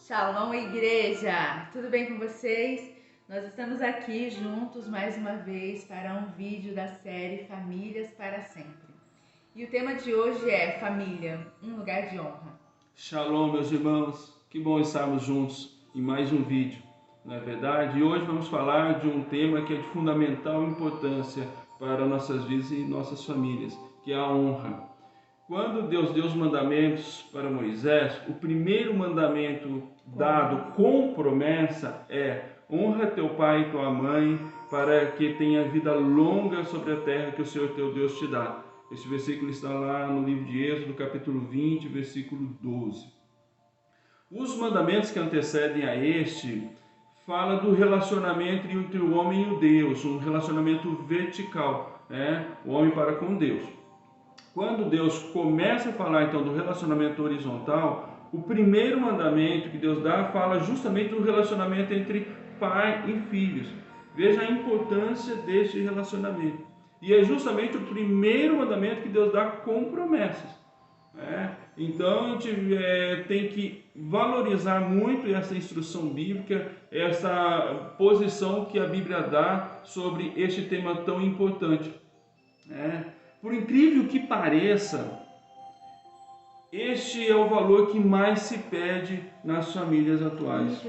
Shalom, igreja! Tudo bem com vocês? Nós estamos aqui juntos mais uma vez para um vídeo da série Famílias para Sempre. E o tema de hoje é Família, um lugar de honra. Shalom, meus irmãos, que bom estarmos juntos em mais um vídeo, não é verdade? E hoje vamos falar de um tema que é de fundamental importância para nossas vidas e nossas famílias, que é a honra. Quando Deus deu os mandamentos para Moisés, o primeiro mandamento dado com promessa é: honra teu pai e tua mãe, para que tenha vida longa sobre a terra que o Senhor teu Deus te dá. Esse versículo está lá no livro de Êxodo, capítulo 20, versículo 12. Os mandamentos que antecedem a este fala do relacionamento entre o homem e o Deus, um relacionamento vertical, né? O homem para com Deus. Quando Deus começa a falar então do relacionamento horizontal, o primeiro mandamento que Deus dá fala justamente do relacionamento entre pai e filhos. Veja a importância deste relacionamento. E é justamente o primeiro mandamento que Deus dá com promessas. Então a gente tem que valorizar muito essa instrução bíblica, essa posição que a Bíblia dá sobre este tema tão importante. Por incrível que pareça, este é o valor que mais se pede nas famílias atuais.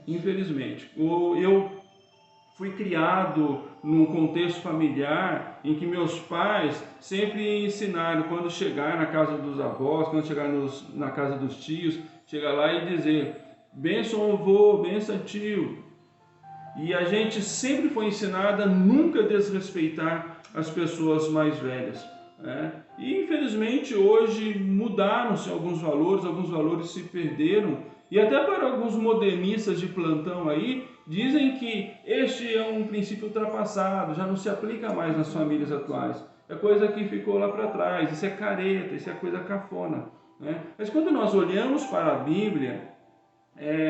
Infelizmente. Eu fui criado num contexto familiar em que meus pais sempre ensinaram, quando chegar na casa dos avós, quando chegar na casa dos tios, chegar lá e dizer: benção avô, benção tio. E a gente sempre foi ensinado a nunca desrespeitar as pessoas mais velhas. E infelizmente hoje mudaram-se alguns valores se perderam. E até para alguns modernistas de plantão aí, dizem que este é um princípio ultrapassado, já não se aplica mais nas famílias atuais. É coisa que ficou lá para trás, isso é careta, isso é coisa cafona. Mas quando nós olhamos para a Bíblia,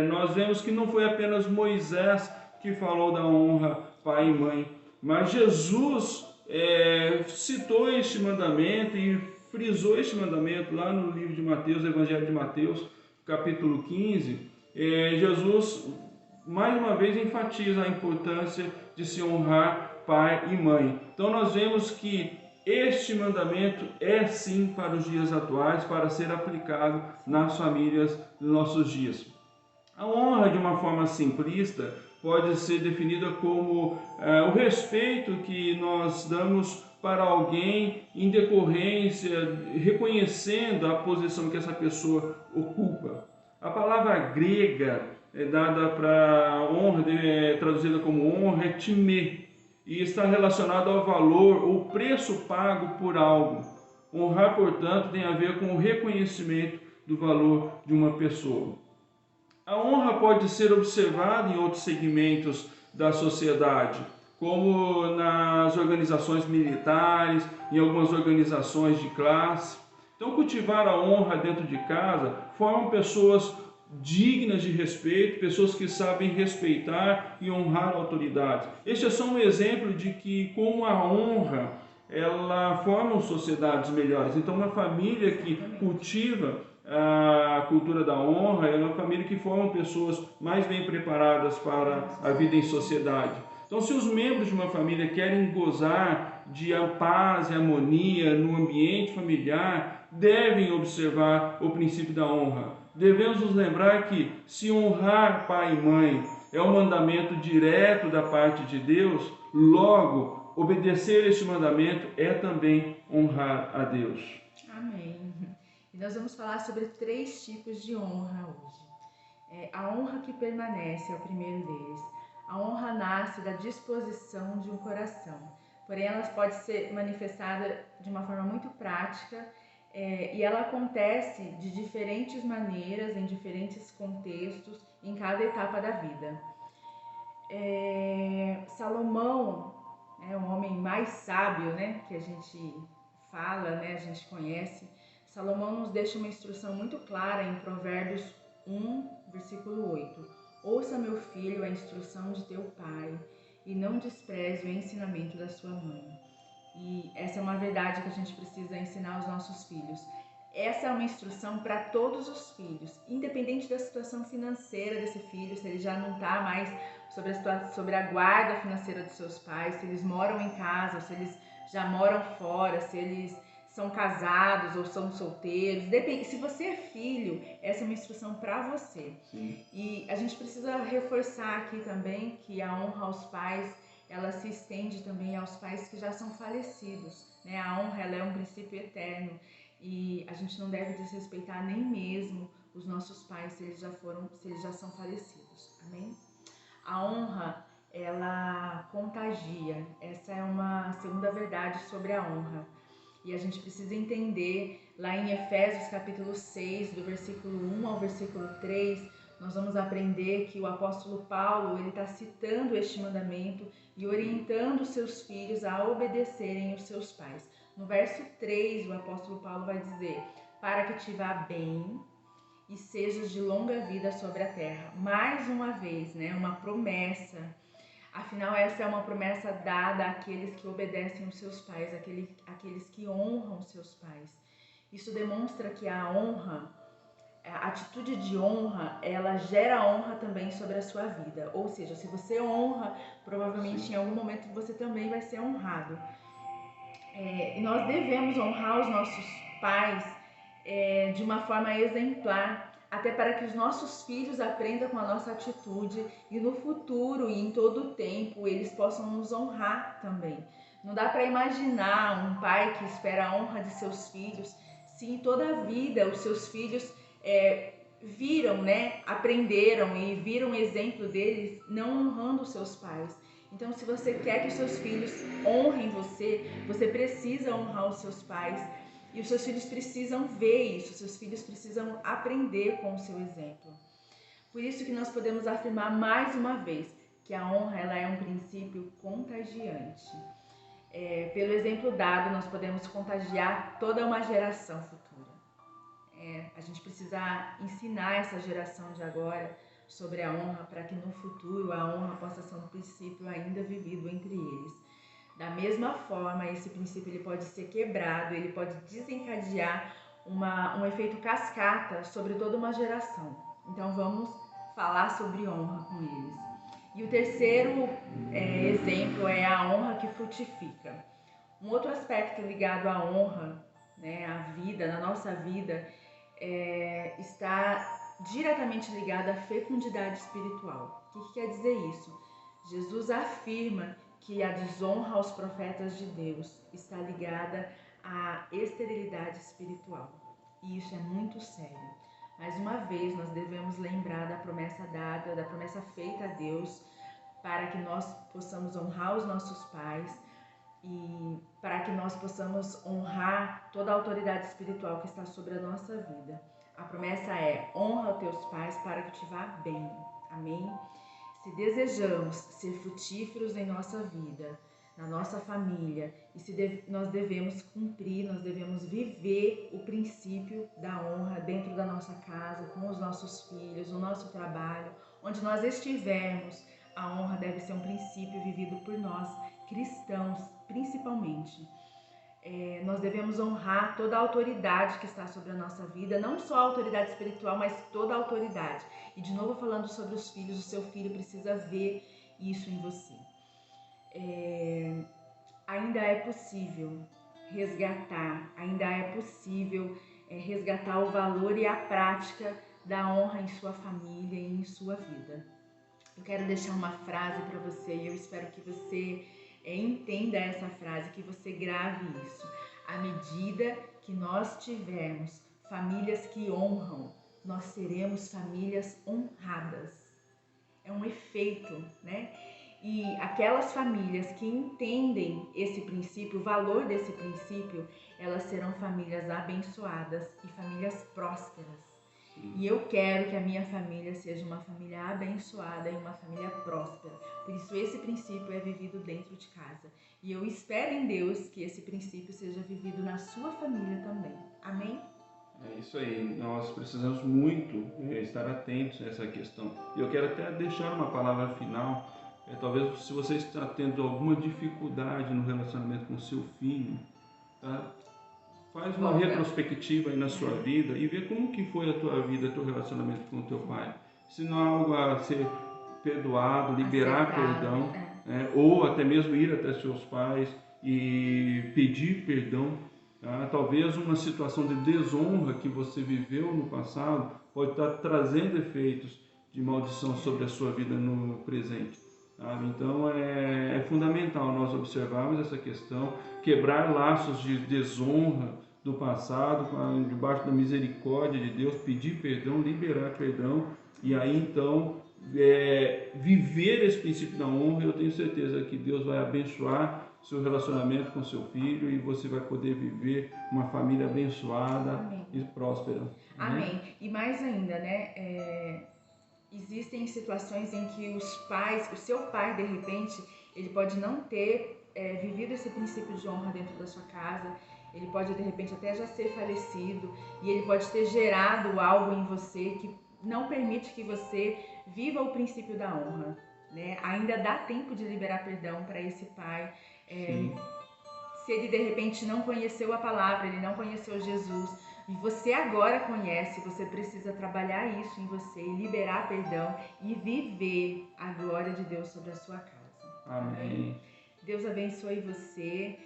nós vemos que não foi apenas Moisés que falou da honra pai e mãe, mas Jesus citou este mandamento e frisou este mandamento lá no livro de Mateus, Evangelho de Mateus, capítulo 15. Jesus, mais uma vez, enfatiza a importância de se honrar pai e mãe. Então nós vemos que este mandamento é sim para os dias atuais, para ser aplicado nas famílias dos nossos dias. A honra, de uma forma simplista, pode ser definida como o respeito que nós damos para alguém em decorrência, reconhecendo a posição que essa pessoa ocupa. A palavra grega dada para honra, traduzida como honra, é timê, e está relacionado ao valor ou preço pago por algo. Honrar, portanto, tem a ver com o reconhecimento do valor de uma pessoa. A honra pode ser observada em outros segmentos da sociedade, como nas organizações militares, em algumas organizações de classe. Então, cultivar a honra dentro de casa formam pessoas dignas de respeito, pessoas que sabem respeitar e honrar autoridades. Este é só um exemplo de que, com a honra, ela forma sociedades melhores. Então, uma família que cultiva a cultura da honra é uma família que forma pessoas mais bem preparadas para a vida em sociedade. Então, se os membros de uma família querem gozar de paz e harmonia no ambiente familiar, devem observar o princípio da honra. Devemos nos lembrar que se honrar pai e mãe é um mandamento direto da parte de Deus, logo, obedecer este mandamento é também honrar a Deus. Amém. E nós vamos falar sobre 3 tipos de honra hoje. A honra que permanece é o primeiro deles. A honra nasce da disposição de um coração, porém ela pode ser manifestada de uma forma muito prática e ela acontece de diferentes maneiras, em diferentes contextos, em cada etapa da vida. Salomão é o homem mais sábio, que a gente fala, a gente conhece. Salomão nos deixa uma instrução muito clara em Provérbios 1, versículo 8. Ouça, meu filho, a instrução de teu pai, e não despreze o ensinamento da sua mãe. E essa é uma verdade que a gente precisa ensinar aos nossos filhos. Essa é uma instrução para todos os filhos, independente da situação financeira desse filho, se ele já não está mais sobre a guarda financeira dos seus pais, se eles moram em casa, se eles já moram fora, se eles são casados ou são solteiros. Depende. Se você é filho, essa é uma instrução para você. Sim. E a gente precisa reforçar aqui também que a honra aos pais, ela se estende também aos pais que já são falecidos, né? A honra, ela é um princípio eterno e a gente não deve desrespeitar nem mesmo os nossos pais se eles já são falecidos. Amém? A honra, ela contagia. Essa é uma segunda verdade sobre a honra. E a gente precisa entender, lá em Efésios capítulo 6, do versículo 1 ao versículo 3, nós vamos aprender que o apóstolo Paulo, ele está citando este mandamento e orientando os seus filhos a obedecerem os seus pais. No verso 3, o apóstolo Paulo vai dizer: para que te vá bem e sejas de longa vida sobre a terra. Mais uma vez, né, uma promessa. Afinal, essa é uma promessa dada àqueles que obedecem os seus pais, àqueles que honram os seus pais. Isso demonstra que a honra, a atitude de honra, ela gera honra também sobre a sua vida. Ou seja, se você honra, provavelmente em algum momento você também vai ser honrado. E nós devemos honrar os nossos pais de uma forma exemplar, até para que os nossos filhos aprendam com a nossa atitude e no futuro e em todo o tempo eles possam nos honrar também. Não dá para imaginar um pai que espera a honra de seus filhos se em toda a vida os seus filhos viram, né, aprenderam e viram o exemplo deles não honrando os seus pais. Então, se você quer que os seus filhos honrem você, você precisa honrar os seus pais. E os seus filhos precisam ver isso, os seus filhos precisam aprender com o seu exemplo. Por isso que nós podemos afirmar mais uma vez que a honra, ela é um princípio contagiante. Pelo exemplo dado, nós podemos contagiar toda uma geração futura. A gente precisa ensinar essa geração de agora sobre a honra para que no futuro a honra possa ser um princípio ainda vivido entre eles. Da mesma forma, esse princípio ele pode ser quebrado, ele pode desencadear um efeito cascata sobre toda uma geração. Então vamos falar sobre honra com eles. E o terceiro exemplo é a honra que frutifica. Um outro aspecto ligado à honra, né, à vida, na nossa vida, está diretamente ligado à fecundidade espiritual. O que quer dizer isso? Jesus afirma que a desonra aos profetas de Deus está ligada à esterilidade espiritual. E isso é muito sério. Mais uma vez, nós devemos lembrar da promessa dada, da promessa feita a Deus, para que nós possamos honrar os nossos pais e para que nós possamos honrar toda a autoridade espiritual que está sobre a nossa vida. A promessa é: honra os teus pais para que te vá bem. Amém? Se desejamos ser frutíferos em nossa vida, na nossa família, e nós devemos cumprir, nós devemos viver o princípio da honra dentro da nossa casa, com os nossos filhos, no nosso trabalho, onde nós estivermos, a honra deve ser um princípio vivido por nós, cristãos, principalmente. Nós devemos honrar toda a autoridade que está sobre a nossa vida, não só a autoridade espiritual, mas toda a autoridade. E de novo falando sobre os filhos, o seu filho precisa ver isso em você. Ainda é possível resgatar, resgatar o valor e a prática da honra em sua família e em sua vida. Eu quero deixar uma frase para você e eu espero que você entenda essa frase, que você grave isso. À medida que nós tivermos famílias que honram, nós seremos famílias honradas. É um efeito, né? E aquelas famílias que entendem esse princípio, o valor desse princípio, elas serão famílias abençoadas e famílias prósperas. E eu quero que a minha família seja uma família abençoada e uma família próspera. Por isso esse princípio é vivido dentro de casa. E eu espero em Deus que esse princípio seja vivido na sua família também. Amém? É isso aí. Nós precisamos muito estar atentos a essa questão. E eu quero até deixar uma palavra final. Talvez se você está tendo alguma dificuldade no relacionamento com seu filho, tá? Faz uma retrospectiva aí na sua vida e vê como que foi a tua vida, teu relacionamento com o teu pai. Se não há algo a ser perdoado, liberar perdão, ou até mesmo ir até seus pais e pedir perdão. Tá? Talvez uma situação de desonra que você viveu no passado pode estar trazendo efeitos de maldição sobre a sua vida no presente. Sabe? Então é fundamental nós observarmos essa questão, quebrar laços de desonra do passado, debaixo da misericórdia de Deus, pedir perdão, liberar perdão, e aí então viver esse princípio da honra. Eu tenho certeza que Deus vai abençoar seu relacionamento com seu filho e você vai poder viver uma família abençoada. Amém. E próspera. Amém. E mais ainda, né? Existem situações em que os pais, o seu pai, de repente, ele pode não ter vivido esse princípio de honra dentro da sua casa, ele pode, de repente, até já ser falecido, e ele pode ter gerado algo em você que não permite que você viva o princípio da honra, né? Ainda dá tempo de liberar perdão para esse pai. Se ele, de repente, não conheceu a palavra, ele não conheceu Jesus, e você agora conhece, você precisa trabalhar isso em você, liberar perdão e viver a glória de Deus sobre a sua casa. Amém. Deus abençoe você,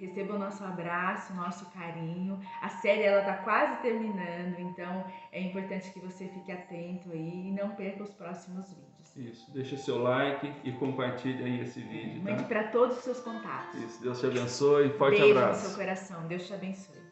receba o nosso abraço, o nosso carinho. A série está quase terminando, então é importante que você fique atento aí e não perca os próximos vídeos. Isso, deixa seu like e compartilhe aí esse vídeo. Mande para todos os seus contatos. Isso, Deus te abençoe, forte Beijo abraço. no seu coração, Deus te abençoe.